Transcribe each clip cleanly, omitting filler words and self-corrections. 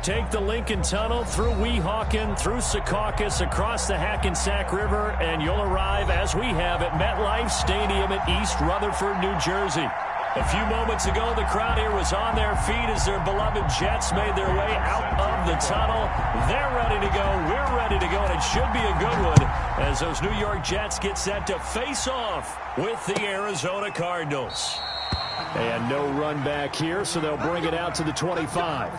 Take the Lincoln Tunnel through Weehawken, through Secaucus, across the Hackensack River, and you'll arrive, as we have, at MetLife Stadium at East Rutherford, New Jersey. A few moments ago, the crowd here was on their feet as their beloved Jets made their way out of the tunnel. They're ready to go. We're ready to go, and it should be a good one as those New York Jets get set to face off with the Arizona Cardinals. And no run back here, so they'll bring it out to the 25.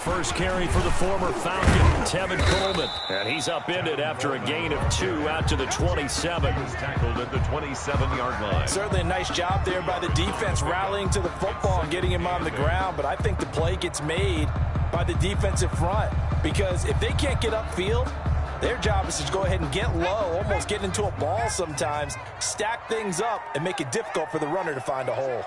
First carry for the former Falcon, Tevin Coleman. And he's upended after a gain of 2 out to the 27. He's tackled at the 27-yard line. Certainly a nice job there by the defense rallying to the football and getting him on the ground. But I think the play gets made by the defensive front. Because if they can't get upfield, their job is to go ahead and get low, almost get into a ball sometimes, stack things up, and make it difficult for the runner to find a hole.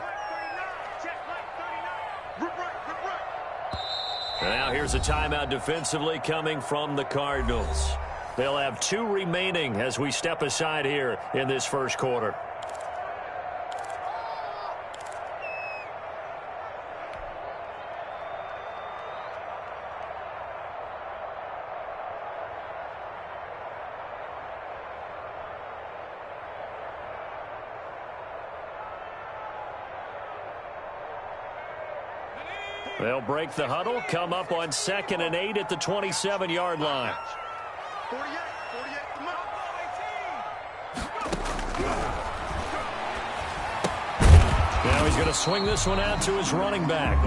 Now here's a timeout defensively coming from the Cardinals. They'll have 2 remaining as we step aside here in this first quarter. They'll break the huddle, come up on 2nd and 8 at the 27-yard line. 48, come on. Now he's going to swing this one out to his running back.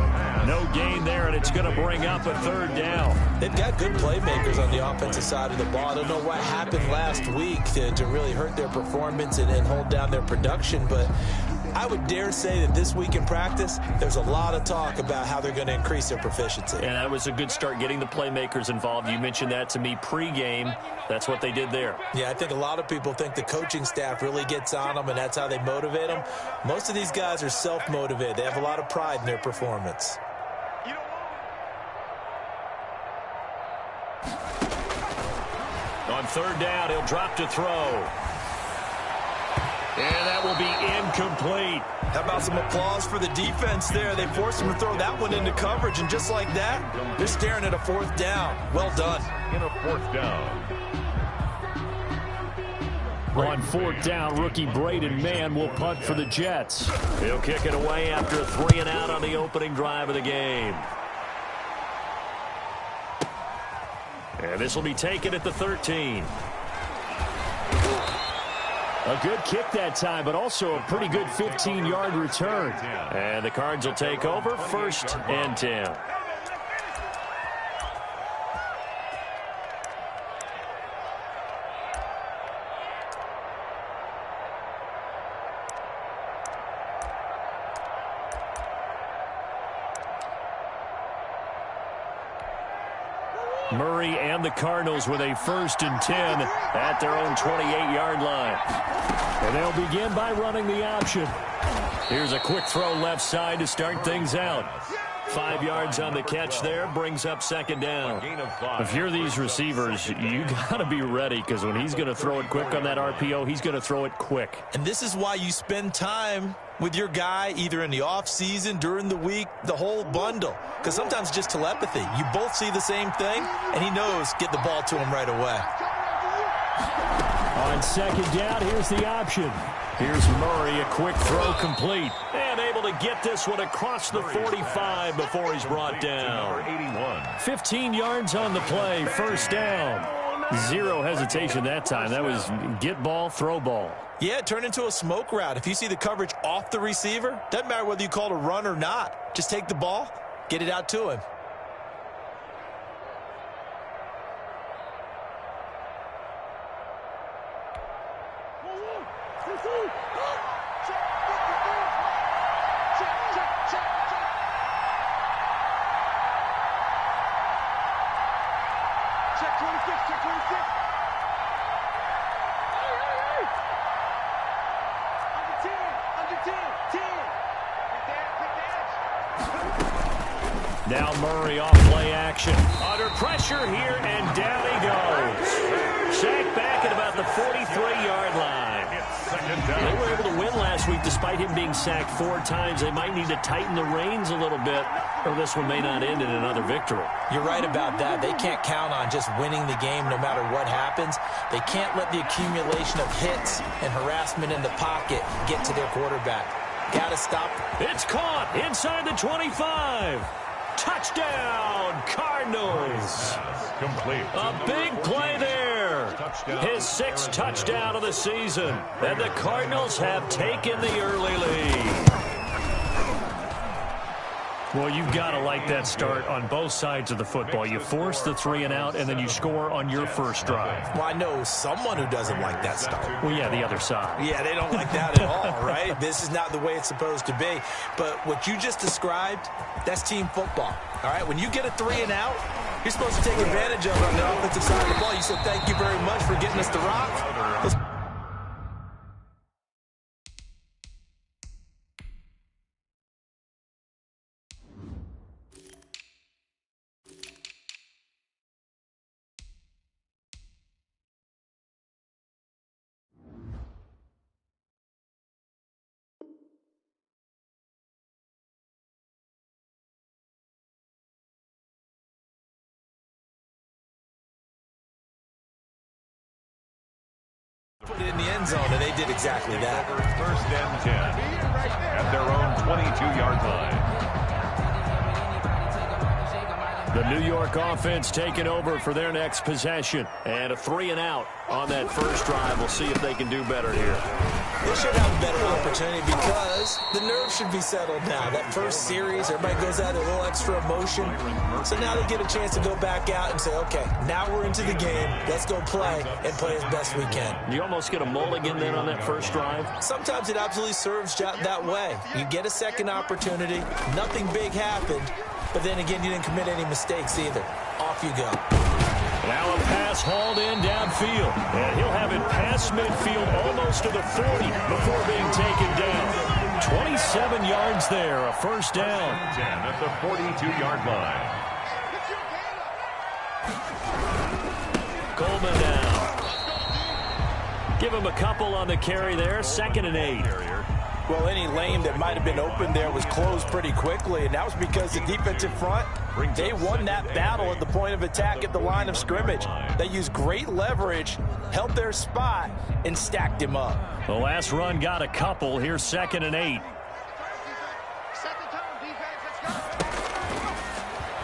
No gain there, and it's going to bring up a 3rd down. They've got good playmakers on the offensive side of the ball. I don't know what happened last week to really hurt their performance and hold down their production, but I would dare say that this week in practice, there's a lot of talk about how they're going to increase their proficiency. And that was a good start getting the playmakers involved. You mentioned that to me pregame. That's what they did there. Yeah, I think a lot of people think the coaching staff really gets on them, and that's how they motivate them. Most of these guys are self-motivated. They have a lot of pride in their performance. On 3rd down, he'll drop to throw. And that will be incomplete. How about some applause for the defense there? They forced him to throw that one into coverage, and just like that, they're staring at a 4th down. Well done. In a 4th down. On 4th down, rookie Braden Mann will punt for the Jets. He'll kick it away after a 3 and out on the opening drive of the game. And this will be taken at the 13. A good kick that time, but also a pretty good 15-yard return. And the Cards will take over 1st and 10. Murray and the Cardinals with a 1st and 10 at their own 28-yard line. And they'll begin by running the option. Here's a quick throw left side to start things out. 5 yards on the catch there, brings up 2nd down. If you're these receivers, you got to be ready, because when he's going to throw it quick on that RPO, he's going to throw it quick. And this is why you spend time with your guy either in the offseason, during the week, the whole bundle. Because sometimes it's just telepathy. You both see the same thing, and he knows get the ball to him right away. On 2nd down, here's the option. Here's Murray, a quick throw complete. And able to get this one across the 45 before he's brought down. 15 yards on the play, 1st down. Zero hesitation that time. That was get ball, throw ball. Yeah, it turned into a smoke route. If you see the coverage off the receiver, doesn't matter whether you call it a run or not. Just take the ball, get it out to him. Now Murray off play action. Under pressure here, and down he goes. Sacked back at about the 43-yard line. They were able to win last week despite him being sacked 4 times. They might need to tighten the reins a little bit, or this one may not end in another victory. You're right about that. They can't count on just winning the game no matter what happens. They can't let the accumulation of hits and harassment in the pocket get to their quarterback. Got to stop. It's caught inside the 25. Touchdown, Cardinals. Complete. A big play there. His 6th touchdown of the season. And the Cardinals have taken the early lead. Well, you've got to like that start on both sides of the football. You force the 3 and out, and then you score on your first drive. Well, I know someone who doesn't like that start. Well, yeah, the other side. Yeah, they don't like that at all, right? This is not the way it's supposed to be. But what you just described, that's team football, all right? When you get a 3 and out, you're supposed to take advantage of it on the offensive side of the ball. You said, thank you very much for getting us the rock. Let's put it in the end zone, and they did exactly that. First and 10 at their own 22-yard line. The New York offense taking over for their next possession. And a 3 and out on that first drive. We'll see if they can do better here. They should have a better opportunity because the nerves should be settled now. That first series, everybody goes out a little extra emotion. So now they get a chance to go back out and say, okay, now we're into the game. Let's go play and play as best we can. You almost get a mulligan then on that first drive? Sometimes it absolutely serves that way. You get a second opportunity. Nothing big happened. But then again, you didn't commit any mistakes either. Off you go. Now a pass hauled in downfield. And he'll have it past midfield almost to the 40 before being taken down. 27 yards there, a first down. 10 at the 42-yard line. Coleman now. Give him a couple on the carry there. 2nd and 8. Well, any lane that might have been open there was closed pretty quickly, and that was because the defensive front, they won that battle at the point of attack at the line of scrimmage. They used great leverage, held their spot, and stacked him up. The last run got a couple. Here's 2nd and 8.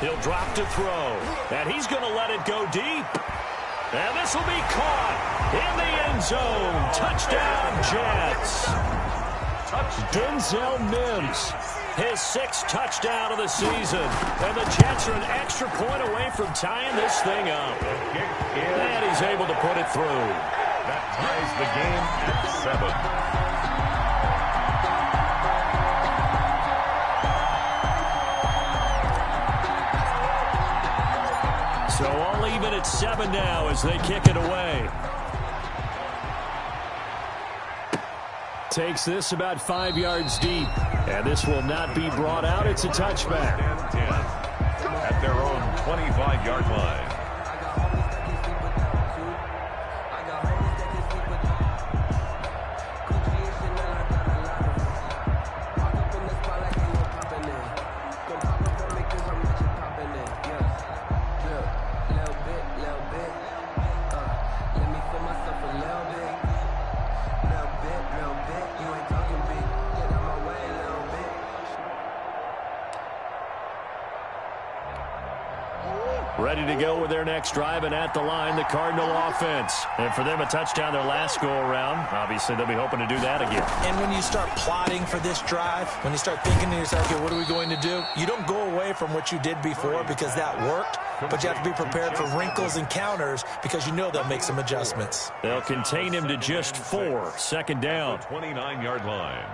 He'll drop to throw, and he's going to let it go deep. And this will be caught in the end zone. Touchdown, Jets. Denzel Mims, his 6th touchdown of the season. And the Jets are an extra point away from tying this thing up. And he's able to put it through. That ties the game at 7. So all even at 7 now as they kick it away. Takes this about 5 yards deep. And this will not be brought out. It's a touchback. And 10 at their own 25-yard line. Ready to go with their next drive, and at the line, the Cardinal offense. And for them, a touchdown their last go-around. Obviously, they'll be hoping to do that again. And when you start plotting for this drive, when you start thinking to yourself, okay, what are we going to do? You don't go away from what you did before because that worked, but you have to be prepared for wrinkles and counters because you know they'll make some adjustments. They'll contain him to just 4. 2nd down. 29-yard line.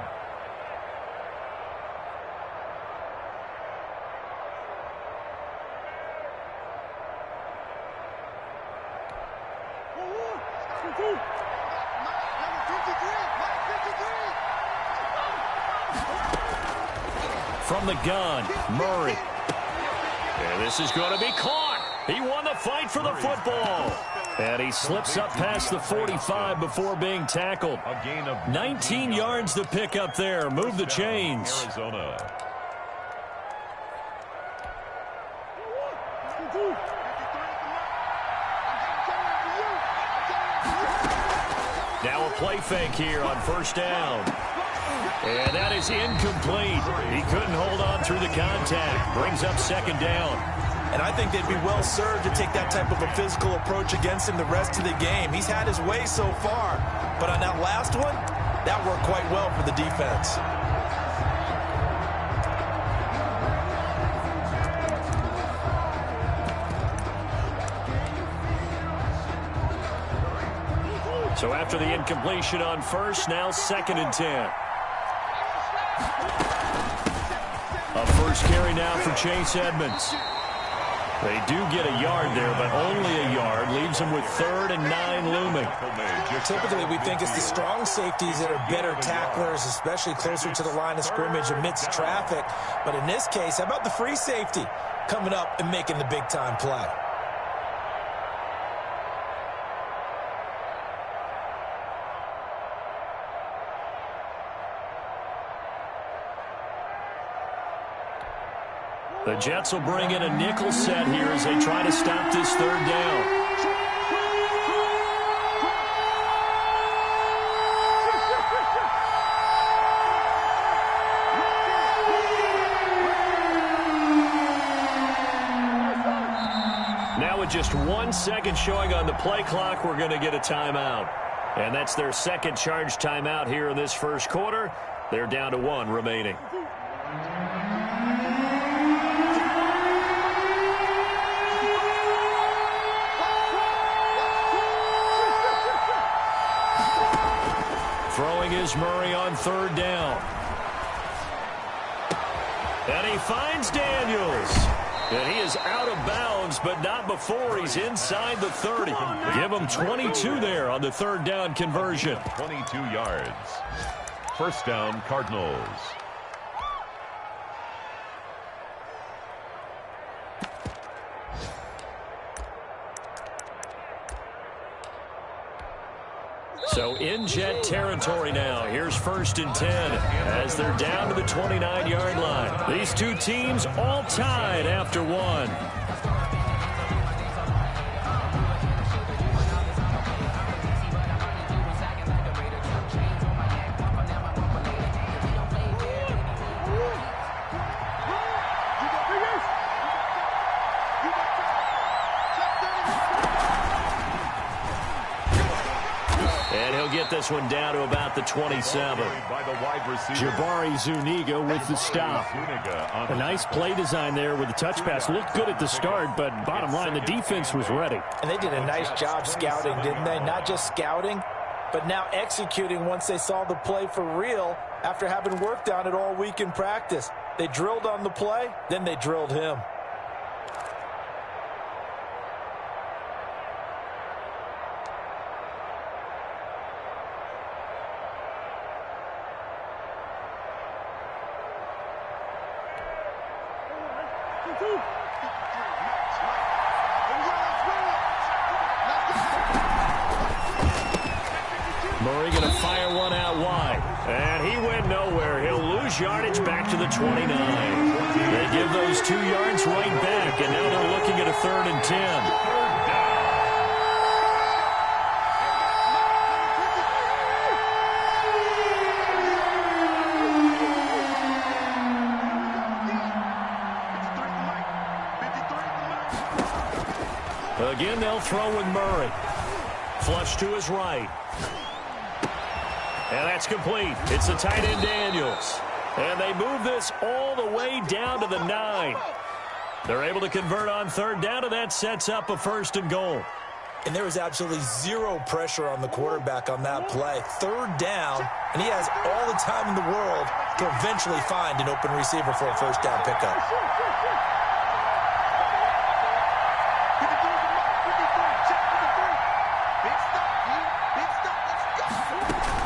From the gun, Murray. And this is going to be caught. He won the fight for the football. And he slips up past the 45 before being tackled. 19 yards to pick up there. Move the chains. Arizona. Now a play fake here on first down. And that is incomplete. He couldn't hold on through the contact. Brings up second down. And I think they'd be well served to take that type of a physical approach against him the rest of the game. He's had his way so far. But on that last one, that worked quite well for the defense. So after the incompletion on first, now 2nd and 10. A first carry now for Chase Edmonds. They do get a yard there, but only a yard. Leaves them with 3rd and 9 looming. Typically, we think it's the strong safeties that are better tacklers, especially closer to the line of scrimmage amidst traffic. But in this case, how about the free safety coming up and making the big-time play? The Jets will bring in a nickel set here as they try to stop this 3rd down. Now with just 1 second showing on the play clock, we're going to get a timeout. And that's their second charge timeout here in this first quarter. They're down to 1 remaining. Throwing is Murray on 3rd down. And he finds Daniels. And he is out of bounds, but not before he's inside the 30. Give him 22 there on the 3rd down conversion. 22 yards. First down, Cardinals. So in Jet territory now. Here's 1st and 10 as they're down to the 29-yard line. These two teams all tied after 1. Get this one down to about the 27. Jabari Zuniga with the stop. A nice play design there with the touch pass. Looked good at the start, but bottom line, the defense was ready. And they did a nice job scouting, didn't they? Not just scouting, but now executing once they saw the play for real after having worked on it all week in practice. They drilled on the play, then they drilled him. Murray going to fire one out wide. And he went nowhere. He'll lose yardage back to the 29. They give those 2 yards right back, and now they're looking at a 3rd and 10. Again, they'll throw with Murray. Flush to his right. And that's complete. It's the tight end Daniels. And they move this all the way down to the 9. They're able to convert on 3rd down, and that sets up a 1st and goal. And there was absolutely zero pressure on the quarterback on that play. 3rd down, and he has all the time in the world to eventually find an open receiver for a 1st down pickup.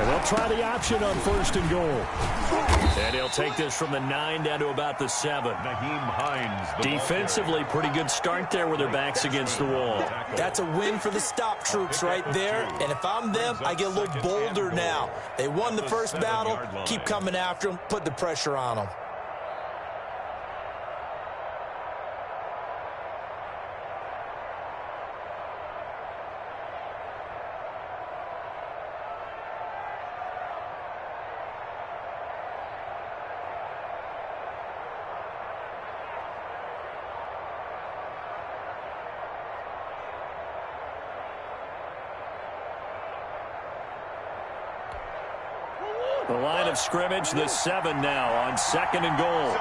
And they'll They'll try the option on 1st and goal. And he'll take this from the 9 down to about the 7. Nyheim Hines. Defensively, pretty good start there with their backs against the wall. That's a win for the stop troops right there. And if I'm them, I get a little bolder now. They won the first battle. Keep coming after them. Put the pressure on them. The line of scrimmage, the 7 now on 2nd and goal.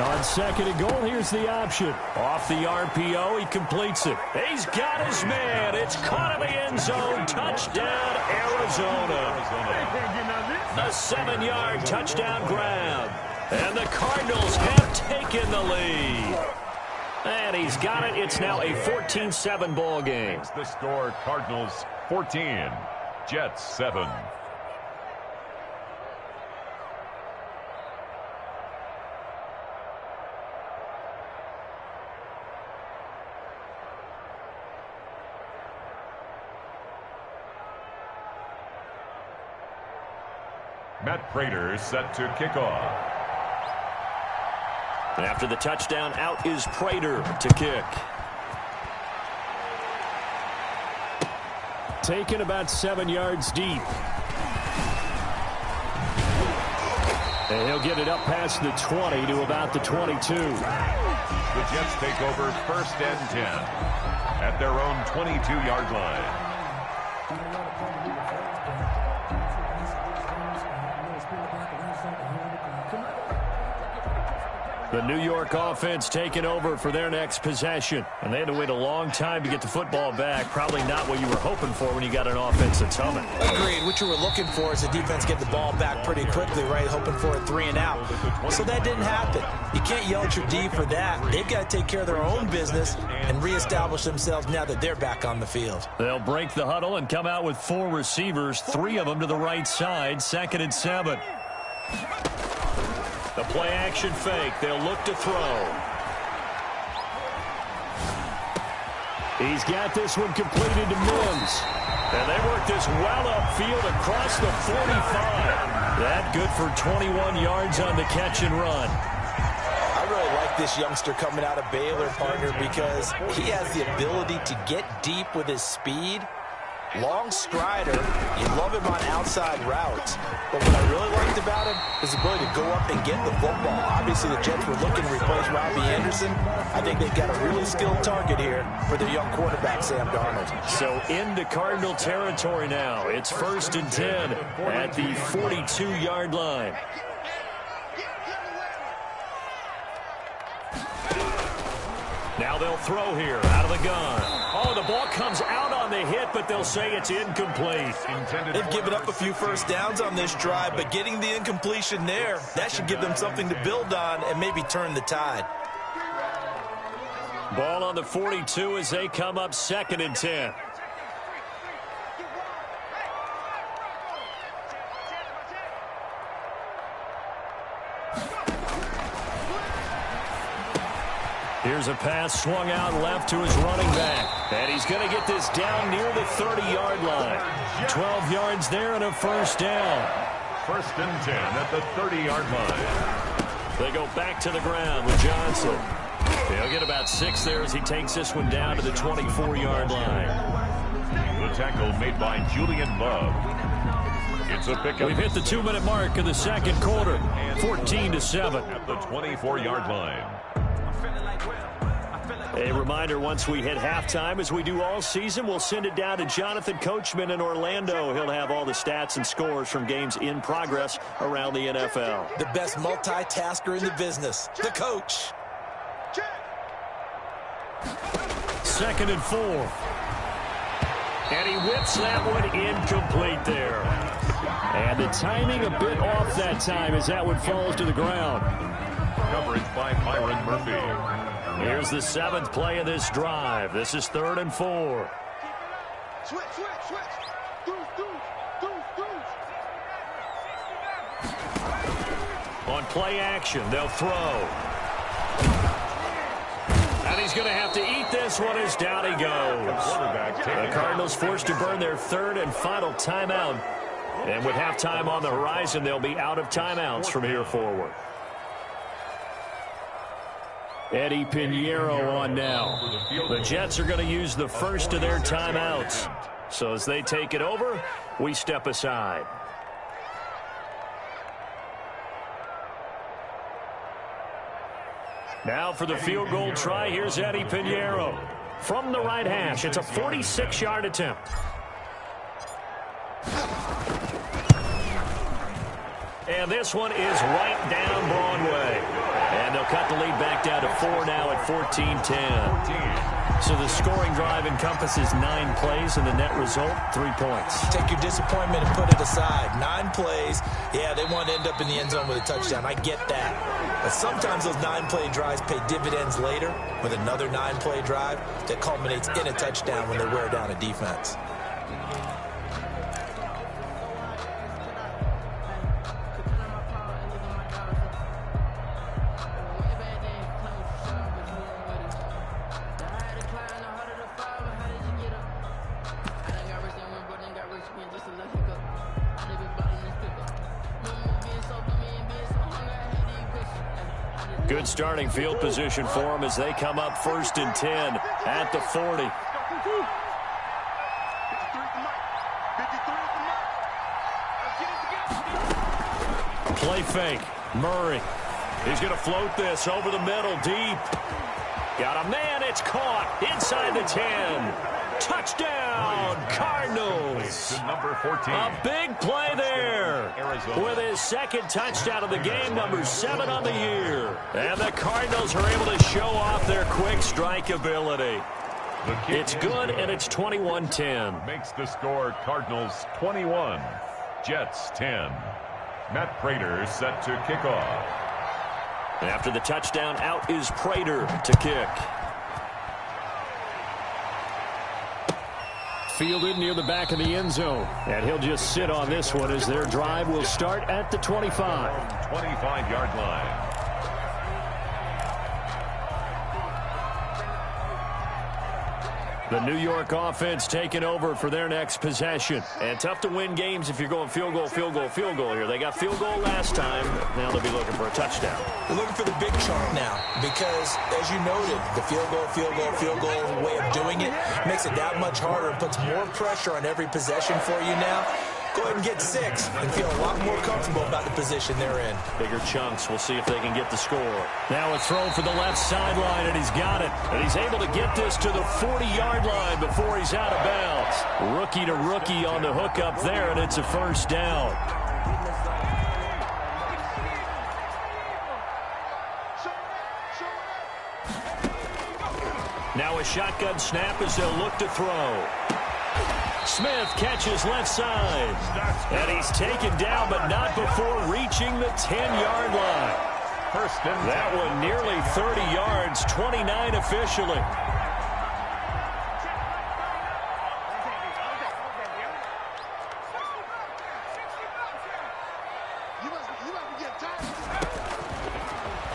On 2nd and goal, here's the option. Off the RPO, he completes it. He's got his man. It's caught in the end zone. Touchdown, Arizona. A 7-yard touchdown grab. And the Cardinals have taken the lead. And he's got it. It's now a 14-7 ball game. It's the score, Cardinals 14, Jets 7. Matt Prater set to kick off. After the touchdown, out is Prater to kick. Taken about 7 yards deep. And he'll get it up past the 20 to about the 22. The Jets take over 1st and 10 at their own 22-yard line. The New York offense taking over for their next possession. And they had to wait a long time to get the football back. Probably not what you were hoping for when you got an offense that's humming. Agreed. What you were looking for is the defense get the ball back pretty quickly, right? Hoping for a 3 and out. So that didn't happen. You can't yell at your D for that. They've got to take care of their own business and reestablish themselves now that they're back on the field. They'll break the huddle and come out with 4 receivers, 3 of them to the right side, 2nd and 7. The play-action fake. They'll look to throw. He's got this one completed to Mims. And they work this well upfield across the 45. That good for 21 yards on the catch and run. I really like this youngster coming out of Baylor, partner, because he has the ability to get deep with his speed. Long strider. You love him on outside routes. But what I really liked about him is the ability to go up and get the football. Obviously, the Jets were looking to replace Robbie Anderson. I think they've got a really skilled target here for their young quarterback, Sam Darnold. So into Cardinal territory now. It's 1st and 10 at the 42-yard line. Now they'll throw here out of the gun. Oh, the ball comes out on the hit, but they'll say it's incomplete. They've given up a few first downs on this drive, but getting the incompletion there, that should give them something to build on and maybe turn the tide. Ball on the 42 as they come up 2nd and 10. Here's a pass swung out left to his running back. And he's going to get this down near the 30-yard line. 12 yards there and a first down. 1st and 10 at the 30-yard line. They go back to the ground with Johnson. He'll get about 6 there as he takes this one down to the 24-yard line. The tackle made by Julian Love. It's a pickup. We've hit the 2-minute mark of the 2nd quarter. 14-7. At the 24-yard line. A reminder, once we hit halftime, as we do all season, we'll send it down to Jonathan Coachman in Orlando. He'll have all the stats and scores from games in progress around the NFL. The best multitasker in the business, the coach. 2nd and 4. And he whips that one incomplete there. And the timing a bit off that time as that one falls to the ground. Coverage by Byron Murphy. Here's the 7th play of this drive. This is 3rd and 4. Switch. On play action, they'll throw. And he's going to have to eat this one as down he goes. The Cardinals forced to burn their third and final timeout. And with halftime on the horizon, they'll be out of timeouts from here forward. Eddie Pinheiro on now. The Jets are going to use the first of their timeouts. So as they take it over, we step aside. Now for the field goal try, here's Eddie Pinheiro. From the right hash, it's a 46-yard attempt. And this one is right down Broadway. And they'll cut the lead back down to 4 now at 14-10. So the scoring drive encompasses 9 plays, and the net result, 3 points. Take your disappointment and put it aside. 9 plays, yeah, they want to end up in the end zone with a touchdown. I get that. But sometimes those 9-play drives pay dividends later with another 9-play drive that culminates in a touchdown when they wear down a defense. Good starting field position for them as they come up 1st and 10 at the 40. Play fake. Murray. He's going to float this over the middle deep. Got a man. It's caught inside the 10. Touchdown, Cardinals. Number 14. A big play there. With his second touchdown of the game, number 7 on the year. And the Cardinals are able to show off their quick strike ability. It's good, and it's 21-10. Makes the score Cardinals 21, Jets 10. Matt Prater set to kick off. After the touchdown, out is Prater to kick. Fielded near the back of the end zone. And he'll just sit on this one as their drive will start at the 25. 25-yard line. The New York offense taking over for their next possession. And tough to win games if you're going field goal, field goal, field goal here. They got field goal last time. Now they'll be looking for a touchdown. They're looking for the big chunk now because, as you noted, the field goal way of doing it makes it that much harder and puts more pressure on every possession for you now. Go ahead and get 6 and feel a lot more comfortable about the position they're in. Bigger chunks. We'll see if they can get the score. Now a throw for the left sideline, and he's got it. And he's able to get this to the 40-yard line before he's out of bounds. Rookie to rookie on the hook up there, and it's a first down. Now a shotgun snap as they'll look to throw. Smith catches left side. And he's taken down, but not before reaching the 10-yard line. That one nearly 30 yards, 29 officially.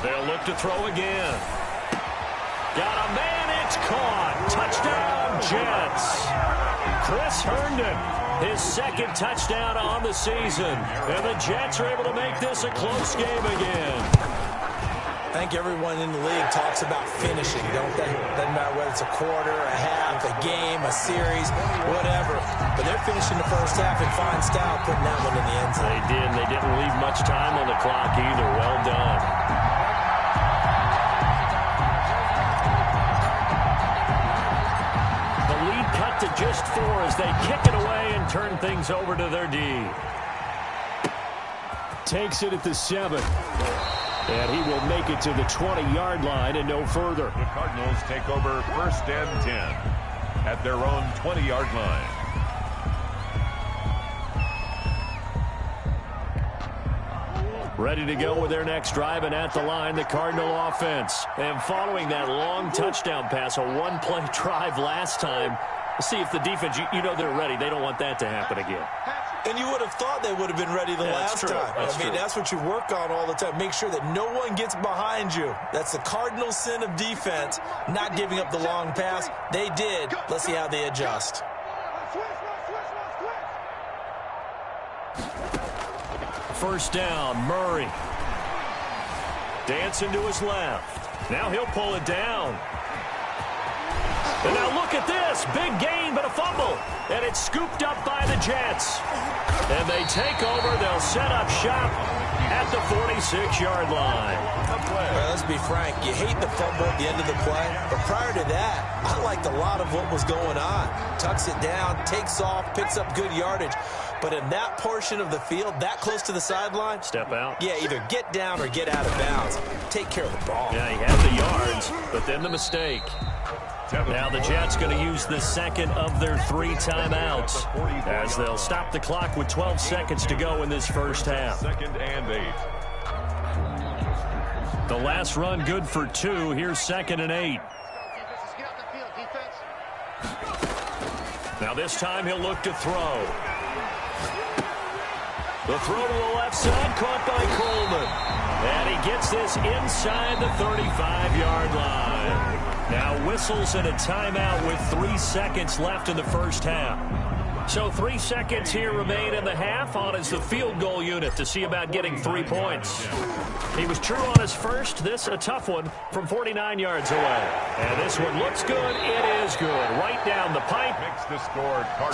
They'll look to throw again. Got a man, it's caught. Touchdown, Jets. Chris Herndon, his second touchdown on the season. And the Jets are able to make this a close game again. I think everyone in the league talks about finishing, don't they? Doesn't matter whether it's a quarter, a half, a game, a series, whatever. But they're finishing the first half in fine style, putting that one in the end zone. They did. They didn't leave much time on the clock either. Well done. To just 4 as they kick it away and turn things over to their D. Takes it at the 7. And he will make it to the 20-yard line and no further. The Cardinals take over 1st and 10 at their own 20-yard line. Ready to go with their next drive, and at the line, the Cardinal offense. And following that long touchdown pass, a one-play drive last time, see if the defense, you know they're ready. They don't want that to happen again. And you would have thought they would have been ready the last time. That's what you work on all the time. Make sure that no one gets behind you. That's the cardinal sin of defense, not giving up the long pass. They did. Let's see how they adjust. First down, Murray. Dancing to his left. Now he'll pull it down. And now look at this. Big gain, but a fumble. And it's scooped up by the Jets. And they take over. They'll set up shop at the 46-yard line. Well, let's be frank. You hate the fumble at the end of the play. But prior to that, I liked a lot of what was going on. Tucks it down, takes off, picks up good yardage. But in that portion of the field, that close to the sideline, step out. Yeah, either get down or get out of bounds. Take care of the ball. Yeah, he had the yards, but then the mistake. Now the Jets going to use the second of their 3 timeouts as they'll stop the clock with 12 seconds to go in this first half. 2nd and 8. The last run good for 2. Here's 2nd and 8. Now this time he'll look to throw. The throw to the left side, caught by Coleman. And he gets this inside the 35-yard line. Now whistles and a timeout with 3 seconds left in the first half. So 3 seconds here remain in the half. On is the field goal unit to see about getting 3 points. He was true on his first. This a tough one from 49 yards away. And this one looks good. It is good. Right down the pipe.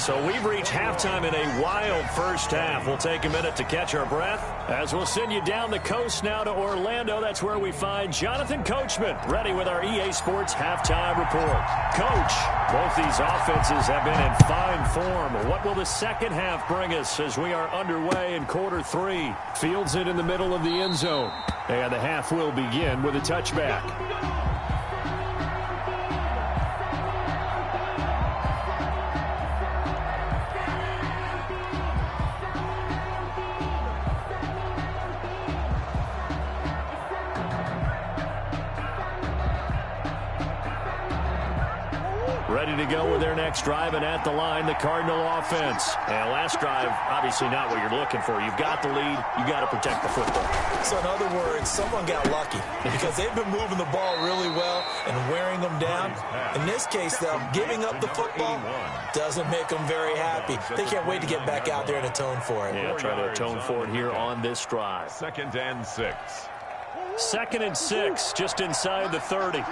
So we've reached halftime in a wild first half. We'll take a minute to catch our breath as we'll send you down the coast now to Orlando. That's where we find Jonathan Coachman ready with our EA Sports halftime report. Coach, both these offenses have been in fine form. What will the second half bring us as we are underway in quarter 3? Fields it in the middle of the end zone. And the half will begin with a touchback. Ready to go with their next drive, and at the line, the Cardinal offense. And last drive, obviously not what you're looking for. You've got the lead. You've got to protect the football. So in other words, someone got lucky because they've been moving the ball really well and wearing them down. In this case, though, giving up the football doesn't make them very happy. They can't wait to get back out there and atone for it. Yeah, try to atone for it here on this drive. 2nd and 6. 2nd and 6, just inside the 30.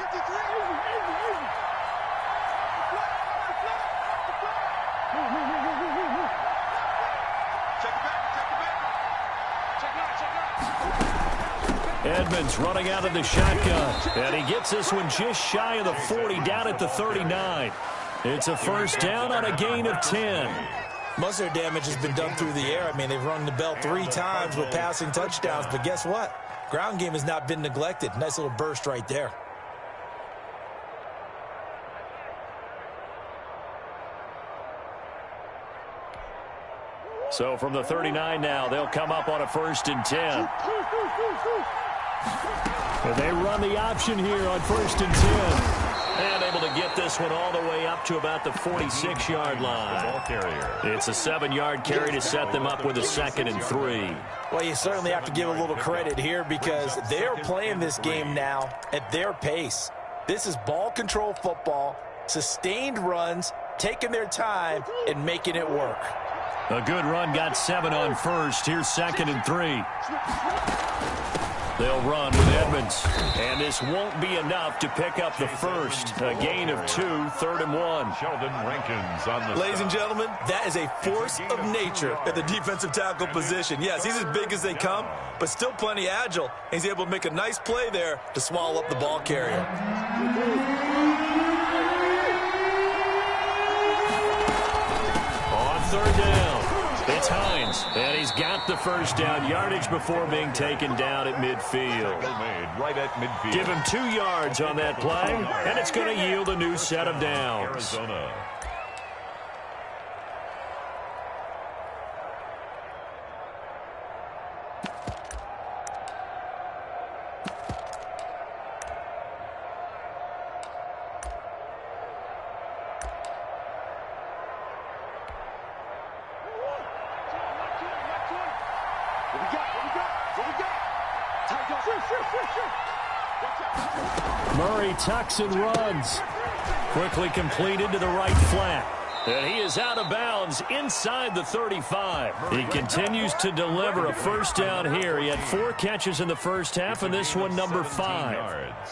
Edmonds running out of the shotgun. And he gets this one just shy of the 40, down at the 39. It's a first down on a gain of 10. Most of their damage has been done through the air. I mean, they've rung the bell 3 times with passing touchdowns. But guess what? Ground game has not been neglected. Nice little burst right there. So from the 39 now, they'll come up on a 1st and 10. And they run the option here on 1st and 10. And able to get this one all the way up to about the 46-yard line. It's a 7-yard carry to set them up with a 2nd and 3. Well, you certainly have to give a little credit here because they're playing this game now at their pace. This is ball control football, sustained runs, taking their time, and making it work. A good run, got 7 on 1st. Here's 2nd and 3. They'll run with Edmonds. And this won't be enough to pick up the first. A gain of 2, 3rd and 1. Sheldon Rankins on the Ladies and gentlemen, that is a force of nature at the defensive tackle position. Yes, he's as big as they come, but still plenty agile. He's able to make a nice play there to swallow up the ball carrier. On 3rd down, it's Hines, and he's got the first down yardage before being taken down at midfield. Right at midfield. Give him 2 yards on that play, and it's going to yield a new set of downs. Arizona. Murray tucks and runs. Quickly completed to the right flat. And he is out of bounds inside the 35. He continues to deliver a first down here. He had 4 catches in the first half, and this one number 5. Yards.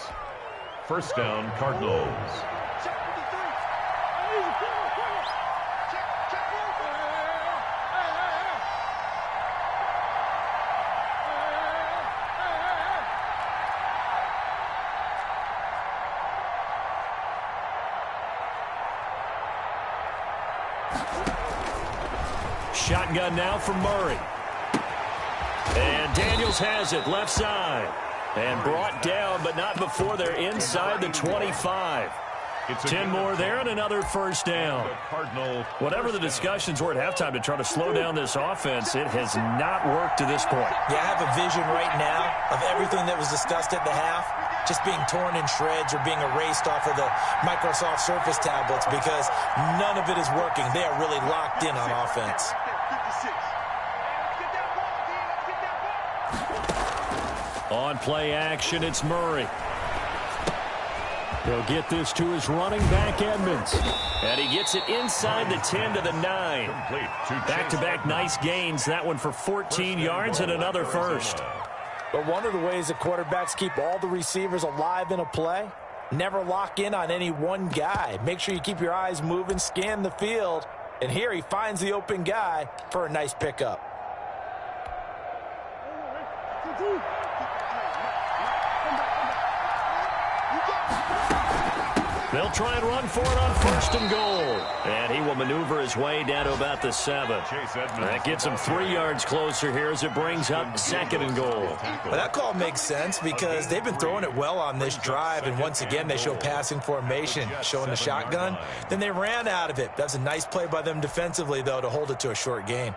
First down, Cardinals. Shotgun now from Murray. And Daniels has it left side. And brought down, but not before they're inside the 25. 10 more there and another first down. Whatever the discussions were at halftime to try to slow down this offense, it has not worked to this point. Yeah, I have a vision right now of everything that was discussed at the half just being torn in shreds or being erased off of the Microsoft Surface tablets because none of it is working. They are really locked in on offense. On play action, it's Murray. He'll get this to his running back, Edmonds. And he gets it inside the 10 to the 9. Back-to-back nice gains. That one for 14 yards and another first. But one of the ways that quarterbacks keep all the receivers alive in a play, never lock in on any one guy. Make sure you keep your eyes moving, scan the field. And here he finds the open guy for a nice pickup. They'll try and run for it on first and goal. And he will maneuver his way down to about the 7. That gets him 3 yards closer here as it brings up second and goal. Well, that call makes sense because they've been throwing it well on this drive, and once again they show passing formation, showing the shotgun. Then they ran out of it. That's a nice play by them defensively, though, to hold it to a short gain.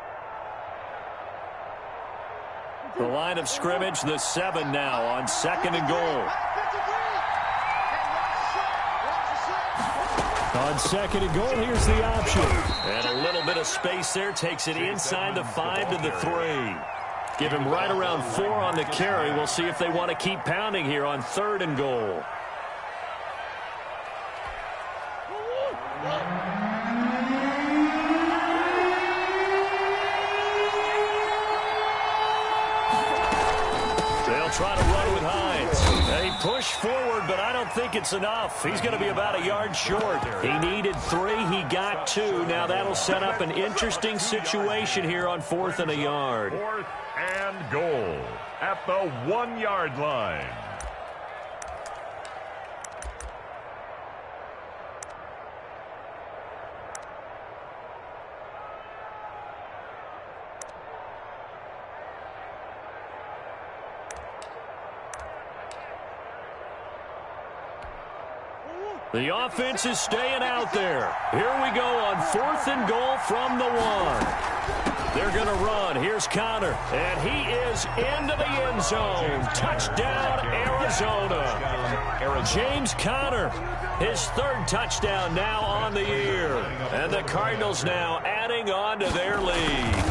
The line of scrimmage, the 7 now on second and goal. On second and goal, here's the option. And a little bit of space there. Takes it inside the 5 to the 3. Give him right around 4 on the carry. We'll see if they want to keep pounding here on third and goal. They'll try to run with Hines. They push forward, but I don't think it's enough. He's going to be about a yard short. He needed 3. He got 2. Now that'll set up an interesting situation here on 4th and a yard. 4th and goal at the 1-yard line. The offense is staying out there. Here we go on 4th and goal from the 1. They're going to run. Here's Conner. And he is into the end zone. Touchdown, Arizona. James Conner, his 3rd touchdown now on the year. And the Cardinals now adding on to their lead.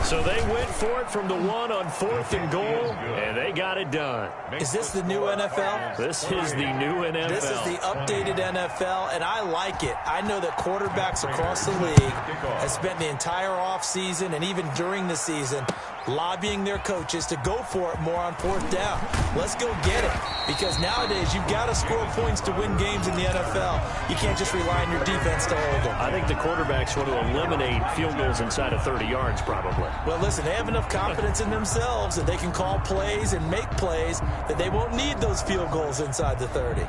So they went for it from the 1 on 4th and goal, and they got it done. Is this the new NFL? This is the new NFL. This is the updated NFL, and I like it. I know that quarterbacks across the league have spent the entire offseason and even during the season lobbying their coaches to go for it more on 4th down. Let's go get it, because nowadays you've got to score points to win games in the NFL. You can't just rely on your defense to hold them. I think the quarterbacks want to eliminate field goals inside of 30 yards probably. Well, listen, they have enough confidence in themselves that they can call plays and make plays that they won't need those field goals inside the 30.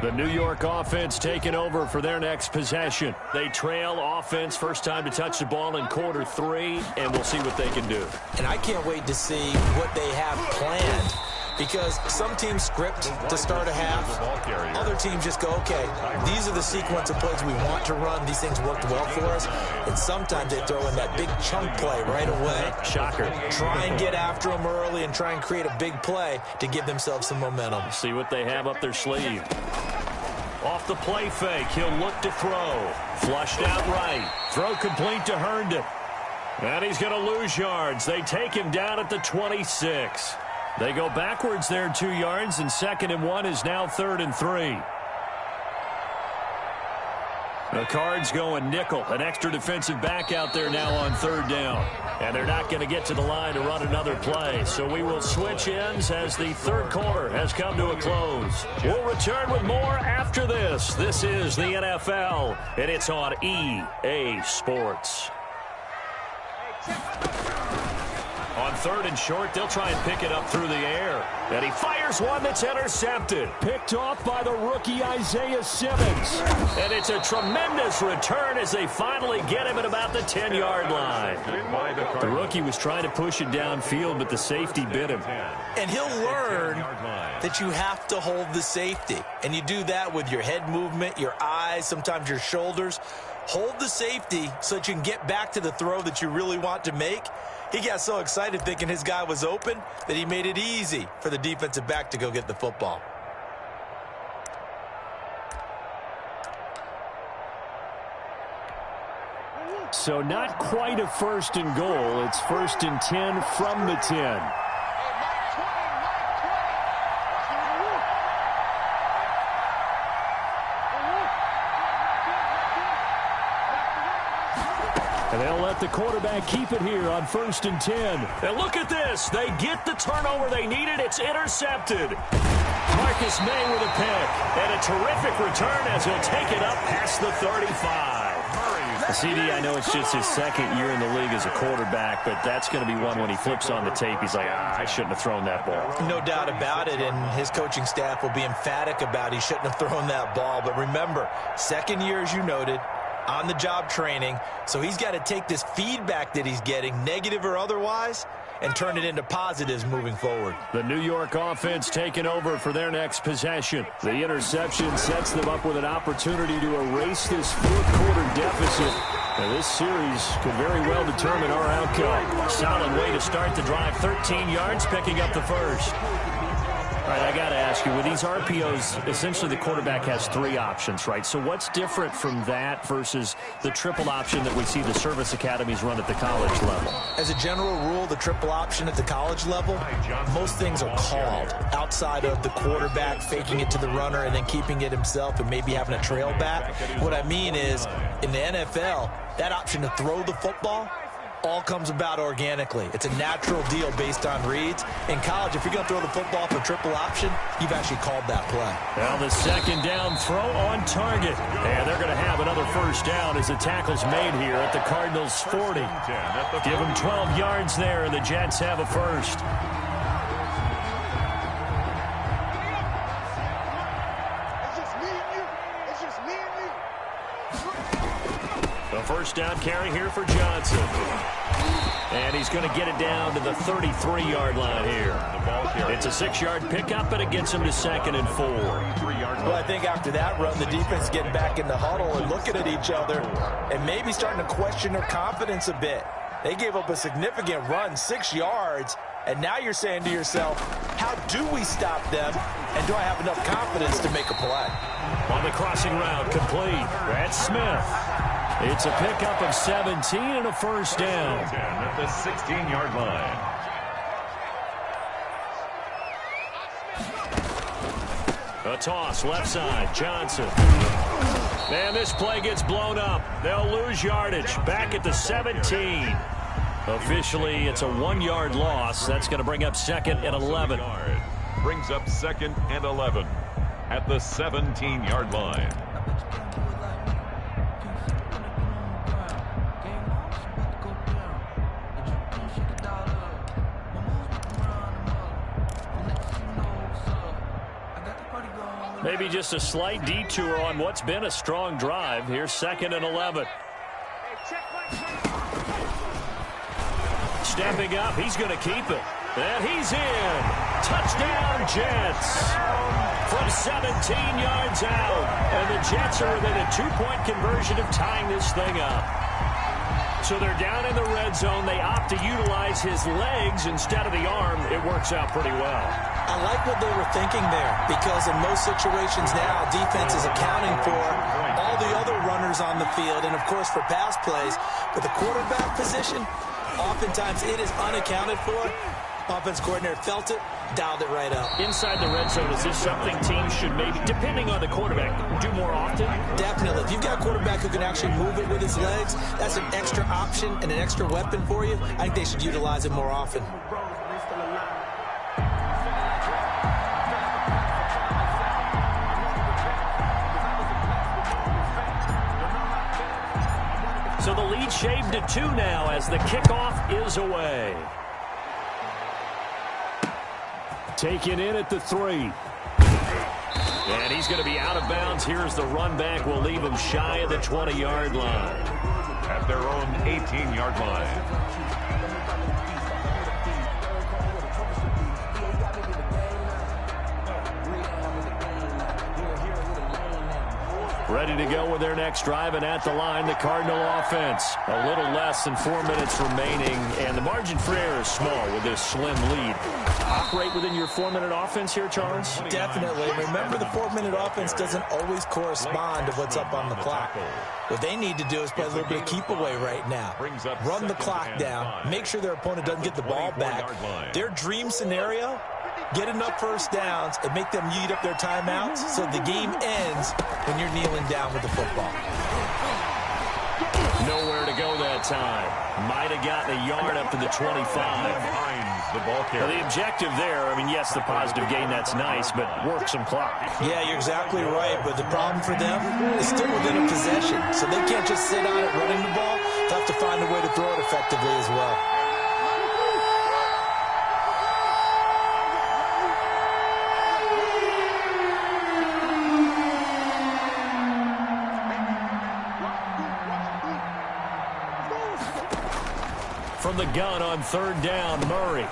The New York offense taking over for their next possession. They trail offense, first time to touch the ball in quarter 3, and we'll see what they can do. And I can't wait to see what they have planned, because some teams script to start a half. Other teams just go, okay, these are the sequence of plays we want to run. These things worked well for us. And sometimes they throw in that big chunk play right away. Shocker. Try and get after them early and try and create a big play to give themselves some momentum. See what they have up their sleeve. Off the play fake, he'll look to throw. Flushed out right. Throw complete to Herndon. And he's going to lose yards. They take him down at the 26. They go backwards there 2 yards, and 2nd and 1 is now 3rd and 3. The Cards going nickel. An extra defensive back out there now on 3rd down. And they're not going to get to the line to run another play. So we will switch ends as the 3rd quarter has come to a close. We'll return with more after this. This is the NFL, and it's on EA Sports. On 3rd and short, they'll try and pick it up through the air. And he fires one that's intercepted. Picked off by the rookie Isaiah Simmons. And it's a tremendous return as they finally get him at about the 10-yard line. The rookie was trying to push it downfield, but the safety bit him. And he'll learn that you have to hold the safety. And you do that with your head movement, your eyes, sometimes your shoulders. Hold the safety so that you can get back to the throw that you really want to make. He got so excited thinking his guy was open that he made it easy for the defensive back to go get the football. So not quite a 1st and goal. It's 1st and 10 from the 10. And they'll let the quarterback keep it here on 1st and 10. And look at this. They get the turnover they needed. It's intercepted. Marcus May with a pick. And a terrific return as he'll take it up past the 35. CD, I know it's just his 2nd year in the league as a quarterback, but that's going to be one when he flips on the tape. He's like, I shouldn't have thrown that ball. No doubt about it, and his coaching staff will be emphatic about he shouldn't have thrown that ball. But remember, 2nd year, as you noted, on-the-job training, so he's got to take this feedback that he's getting, negative or otherwise, and turn it into positives moving forward. The New York offense taking over for their next possession. The interception sets them up with an opportunity to erase this 4th quarter deficit. Now, this series could very well determine our outcome. Solid way to start the drive. 13 yards, picking up the first. All right, I got to ask you, with these RPOs, essentially the quarterback has 3 options, right? So what's different from that versus the triple option that we see the service academies run at the college level? As a general rule, the triple option at the college level, most things are called outside of the quarterback faking it to the runner and then keeping it himself and maybe having a trail back. What I mean is, in the NFL, that option to throw the football all comes about organically. It's a natural deal based on reads. In college, if you're going to throw the football for triple option, you've actually called that play. Now the 2nd down throw on target. And they're going to have another 1st down as the tackle's made here at the Cardinals' 40. Give them 12 yards there, and the Jets have a 1st. The 1st down carry here for Johnson. And he's going to get it down to the 33-yard line here. It's a 6-yard pickup, and it gets him to 2nd and 4. Well, I think after that run, the defense getting back in the huddle and looking at each other and maybe starting to question their confidence a bit. They gave up a significant run, 6 yards, and now you're saying to yourself, how do we stop them, and do I have enough confidence to make a play? On the crossing route, complete. That's Smith. It's a pickup of 17 and a 1st down. At the 16-yard line. A toss, left side, Johnson. And this play gets blown up. They'll lose yardage. Back at the 17. Officially, it's a 1-yard loss. That's going to bring up 2nd and 11. Brings up 2nd and 11 at the 17-yard line. Maybe just a slight detour on what's been a strong drive. Here's 2nd and 11. Stepping up, he's going to keep it. And he's in. Touchdown, Jets. From 17 yards out. And the Jets are within a 2-point conversion of tying this thing up. So they're down in the red zone. They opt to utilize his legs instead of the arm. It works out pretty well. I like what they were thinking there, because in most situations now, defense is accounting for all the other runners on the field and, of course, for pass plays. But the quarterback position, Oftentimes, it is unaccounted for. Offense coordinator felt it, dialed it right up. Inside the red zone, is this something teams should maybe, depending on the quarterback, do more often? Definitely. If you've got a quarterback who can actually move it with his legs, that's an extra option and an extra weapon for you. I think they should utilize it more often. So the lead shaved to 2 now as the kickoff is away. Taken in at the 3. And he's going to be out of bounds. Here's the run back. Will leave him shy of the 20-yard line. At their own 18-yard line. Ready to go with their next drive, and at the line, the Cardinal offense. A little less than 4 minutes remaining, and the margin for error is small with this slim lead. Operate within your 4-minute offense here, Charles? Definitely. Remember, the 4-minute offense doesn't always correspond to what's up on the clock. What they need to do is play a little bit of keep away right now. Run the clock down. Make sure their opponent doesn't get the ball back. Their dream scenario, get enough first downs and make them eat up their timeouts so the game ends when you're kneeling down with the football. Nowhere to go that time. Might have gotten a yard up to the 25. Behind the ball carrier. Well, the objective there, I mean, yes, the positive gain, that's nice, but work some clock. Yeah, you're exactly right, but the problem for them is still within a possession, so they can't just sit on it running the ball. They'll have to find a way to throw it effectively as well. From the gun on 3rd down, Murray.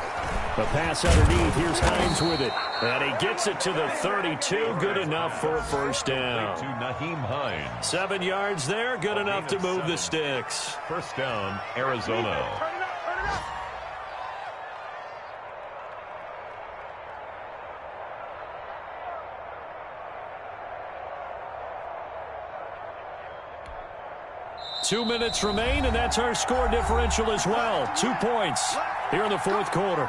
The pass underneath. Here's Hines with it. And he gets it to the 32. Good enough for a first down. To Nyheim Hines. 7 yards there. Good enough to move the sticks. First down, Arizona. Two minutes remain, and that's our score differential as well. 2 points here in the 4th quarter.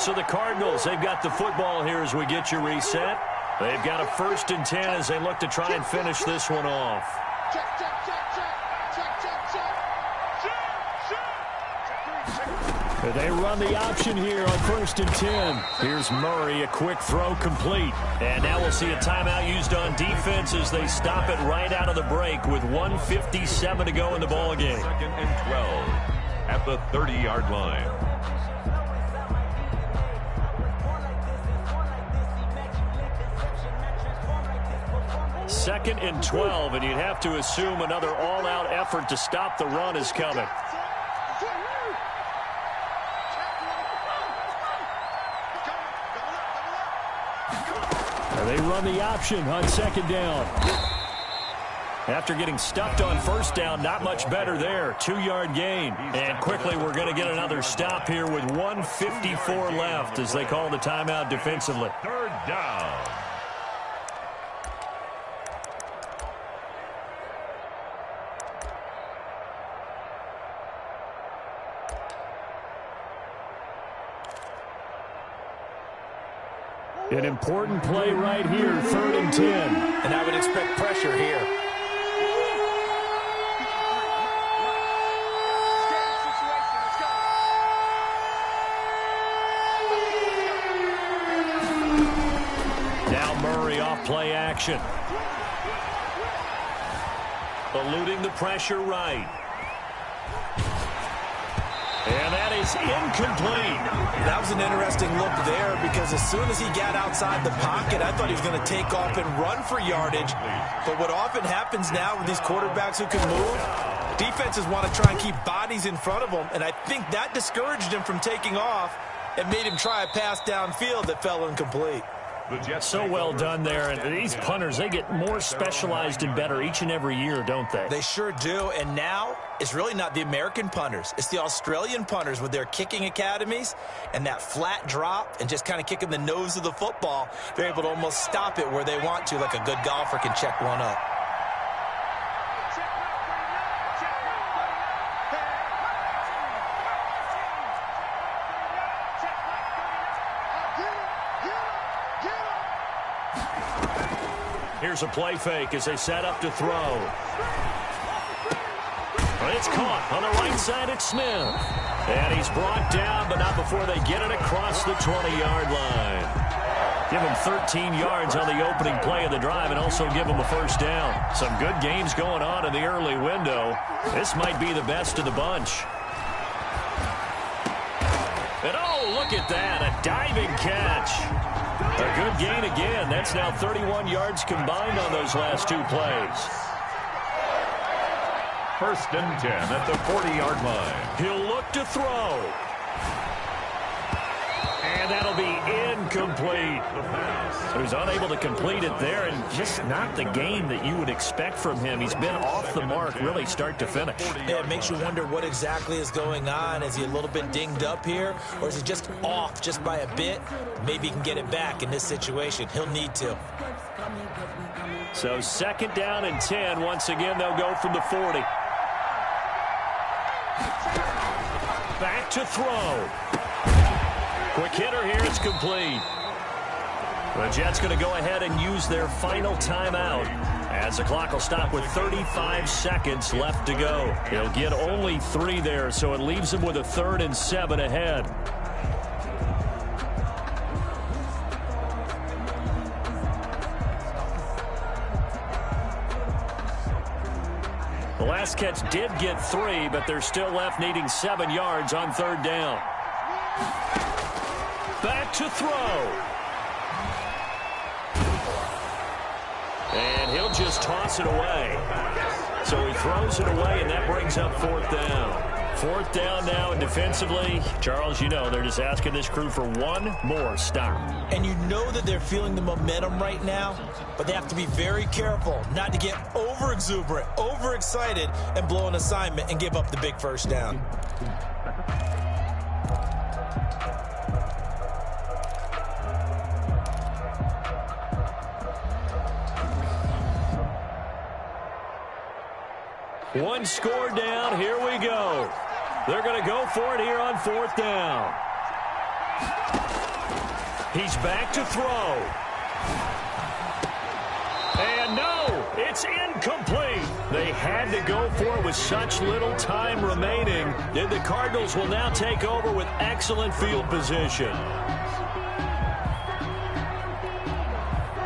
So the Cardinals, they've got the football here as we get you reset. They've got a 1st and 10 as they look to try and finish this one off. They run the option here on 1st and 10. Here's Murray, a quick throw complete. And now we'll see a timeout used on defense as they stop it right out of the break with 1:57 to go in the ballgame. 2nd and 12 at the 30-yard line. Second and 12, and you'd have to assume another all-out effort to stop the run is coming. They run the option on 2nd down. After getting stuffed on 1st down, not much better there. 2-yard gain. And quickly, we're going to get another stop here with 1:54 left as they call the timeout defensively. 3rd down. An important play right here, 3rd and 10. And I would expect pressure here. Now Murray off play action. Eluding the pressure right. And that is incomplete. That was an interesting look there because as soon as he got outside the pocket, I thought he was going to take off and run for yardage. But what often happens now with these quarterbacks who can move, defenses want to try and keep bodies in front of them, and I think that discouraged him from taking off and made him try a pass downfield that fell incomplete. So well done there. And these punters, they get more specialized and better each and every year, don't they? They sure do. And now it's really not the American punters. It's the Australian punters with their kicking academies and that flat drop and just kind of kicking the nose of the football. They're able to almost stop it where they want to, like a good golfer can check one up. Here's a play fake as they set up to throw. But it's caught on the right side. It's Smith. And he's brought down, but not before they get it across the 20-yard line. Give him 13 yards on the opening play of the drive and also give him a first down. Some good games going on in the early window. This might be the best of the bunch. And oh, look at that, a diving catch. A good gain again. That's now 31 yards combined on those last two plays. 1st and 10 at the 40-yard line. He'll look to throw. And that'll be incomplete. So he's unable to complete it there, and just not the game that you would expect from him. He's been off the mark really start to finish. Yeah, it makes you wonder what exactly is going on. Is he a little bit dinged up here, or is he just off just by a bit? Maybe he can get it back in this situation. He'll need to. So 2nd down and 10. Once again, they'll go from the 40. Back to throw. Quick hitter here. It's complete. The Jets going to go ahead and use their final timeout as the clock will stop with 35 seconds left to go. He'll get only 3 there, so it leaves him with a 3rd and 7 ahead. The last catch did get 3, but they're still left needing 7 yards on 3rd down. Back to throw. And he'll just toss it away. So he throws it away, and that brings up 4th down. 4th down now, and defensively, Charles, you know, they're just asking this crew for one more stop. And you know that they're feeling the momentum right now, but they have to be very careful not to get over-exuberant, over-excited, and blow an assignment and give up the big first down. One score down. Here we go. They're going to go for it here on 4th down. He's back to throw. And no, it's incomplete. They had to go for it with such little time remaining. And the Cardinals will now take over with excellent field position.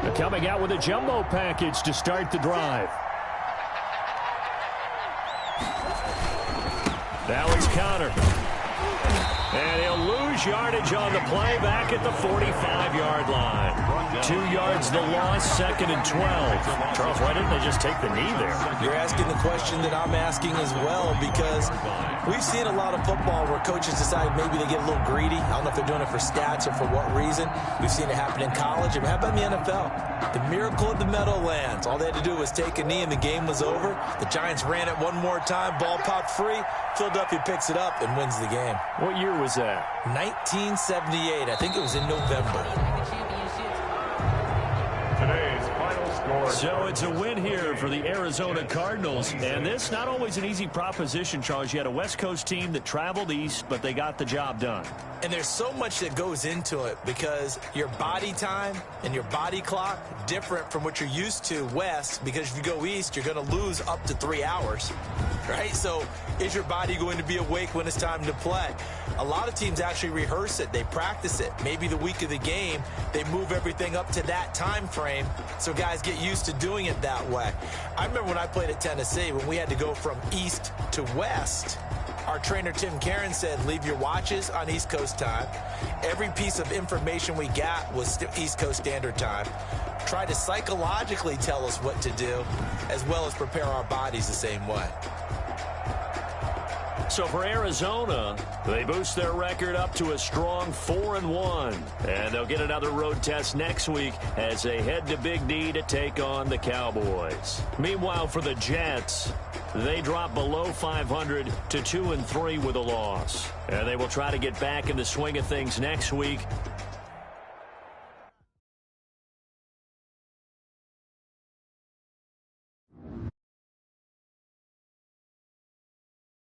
They're coming out with a jumbo package to start the drive. Now it's Conner. And he'll lose yardage on the play back at the 45-yard line. 2 yards the loss, 2nd and 12. Charles, why didn't they just take the knee there? You're asking the question that I'm asking as well, because we've seen a lot of football where coaches decide maybe they get a little greedy. I don't know if they're doing it for stats or for what reason. We've seen it happen in college. And how about in the NFL? The miracle of the Meadowlands. All they had to do was take a knee and the game was over. The Giants ran it one more time. Ball popped free. Philadelphia picks it up and wins the game. What year was that? 1978. I think it was in November. Today's final score. So it's a win here for the Arizona Cardinals. And this not always an easy proposition, Charles. You had a West Coast team that traveled east, but they got the job done. And there's so much that goes into it because your body time and your body clock different from what you're used to west, because if you go east, you're going to lose up to 3 hours, right? So is your body going to be awake when it's time to play? A lot of teams actually rehearse it. They practice it. Maybe the week of the game, they move everything up to that time frame so guys get used to doing it that way. I remember when I played at Tennessee, when we had to go from east to west, our trainer, Tim Karen, said, leave your watches on East Coast time. Every piece of information we got was East Coast Standard Time. Try to psychologically tell us what to do, as well as prepare our bodies the same way. So for Arizona, they boost their record up to a strong 4-1. And they'll get another road test next week as they head to Big D to take on the Cowboys. Meanwhile, for the Jets, they drop below 500 to 2-3 with a loss. And they will try to get back in the swing of things next week